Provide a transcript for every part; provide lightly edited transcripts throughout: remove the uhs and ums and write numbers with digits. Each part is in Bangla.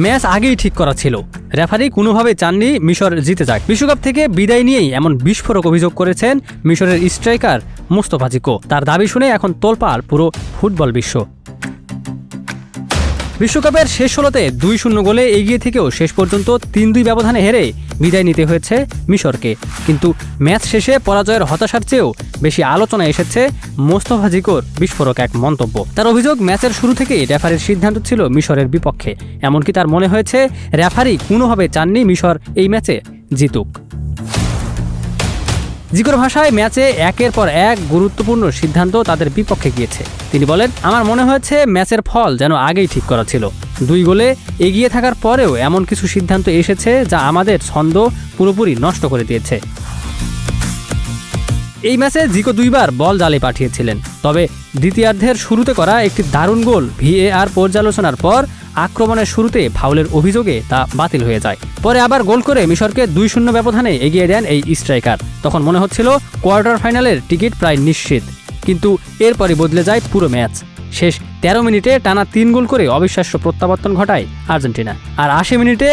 ম্যাচ আগেই ঠিক করা ছিল। রেফারি কোনোভাবে চাননি মিশর জিতে যাক। বিশ্বকাপ থেকে বিদায় নিয়েই এমন বিস্ফোরক অভিযোগ করেছেন মিশরের স্ট্রাইকার মোস্তফা জিকো। তার দাবি শুনে এখন তোলপাড় পুরো ফুটবল বিশ্ব। বিশ্বকাপের শেষ ষোলোতে 2-0 গোলে এগিয়ে থেকেও শেষ পর্যন্ত 3-2 ব্যবধানে হেরে বিদায় নিতে হয়েছে মিশরকে। কিন্তু ম্যাচ শেষে পরাজয়ের হতাশার চেয়েও বেশি আলোচনায় এসেছে মোস্তফা জিকোর বিস্ফোরক এক মন্তব্য। তার অভিযোগ, ম্যাচের শুরু থেকেই রেফারির সিদ্ধান্ত ছিল মিশরের বিপক্ষে। এমনকি তার মনে হয়েছে রেফারি কোনোভাবে চাননি মিশর এই ম্যাচে জিতুক। জিকোর ভাষায়, ম্যাচে একের পর এক গুরুত্বপূর্ণ সিদ্ধান্ত তাদের বিপক্ষে গিয়েছে। তিনি বলেন, আমার মনে হয়েছে ম্যাচের ফল যেন আগেই ঠিক করা ছিল। 2 গোলে এগিয়ে থাকার পরেও এমন কিছু সিদ্ধান্ত এসেছে যা আমাদের ছন্দ পুরোপুরি নষ্ট করে দিয়েছে। এই ম্যাচে জিকো 2 বার বল জালে পাঠিয়েছিলেন। তবে দ্বিতীয়ার্ধের শুরুতে করা একটি দারুণ গোল VAR পর্যালোচনার পর আক্রমণের শুরুতে ফাউলের অভিযোগে তা বাতিল হয়ে যায়। পরে আবার গোল করে মিশরকে 2-0 ব্যবধানে এগিয়ে দেন এই স্ট্রাইকার। তখন মনে হচ্ছিল কোয়ার্টার ফাইনালের টিকিট প্রায় নিশ্চিত। কিন্তু এরপরই বদলে যায় পুরো ম্যাচ। শেষ 13 মিনিটে টানা 3 গোল করে অবিশ্বাস্য প্রত্যাবর্তন ঘটায় আর্জেন্টিনা। আর 80 মিনিটে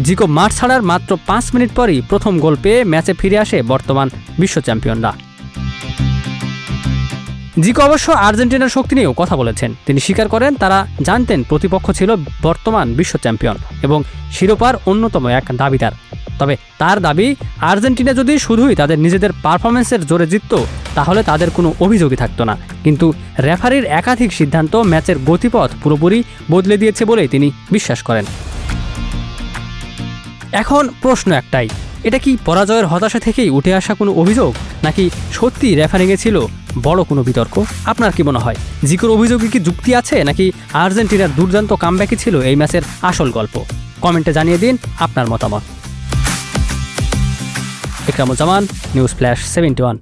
জিকো মাঠ ছাড়ার মাত্র 5 মিনিট পরই প্রথম গোল পেয়ে ম্যাচে ফিরে আসে বর্তমান বিশ্ব চ্যাম্পিয়নরা। জিকো অবশ্য আর্জেন্টিনার শক্তি নিয়েও কথা বলেছেন। তিনি স্বীকার করেন, তারা জানতেন প্রতিপক্ষ ছিল বর্তমান বিশ্ব চ্যাম্পিয়ন এবং শিরোপার অন্যতম এক দাবিদার। তবে তার দাবি, আর্জেন্টিনা যদি শুধুই তাদের নিজেদের পারফরমেন্সের জোরে জিতত তাহলে তাদের কোনো অভিযোগই থাকতো না। কিন্তু রেফারির একাধিক সিদ্ধান্ত ম্যাচের গতিপথ পুরোপুরি বদলে দিয়েছে বলেই তিনি বিশ্বাস করেন। এখন প্রশ্ন একটাই, এটা কি পরাজয়ের হতাশা থেকেই উঠে আসা কোনো অভিযোগ, নাকি সত্যি রেফারিংয়ে ছিল বড় কোনো বিতর্ক? আপনার কি মনে হয়, জিকোর অভিযোগে কি যুক্তি আছে, নাকি আর্জেন্টিনার দুর্দান্ত কামব্যাকই ছিল এই ম্যাচের আসল গল্প? কমেন্টে জানিয়ে দিন আপনার মতামত। Ikramuzzaman, news flash 71।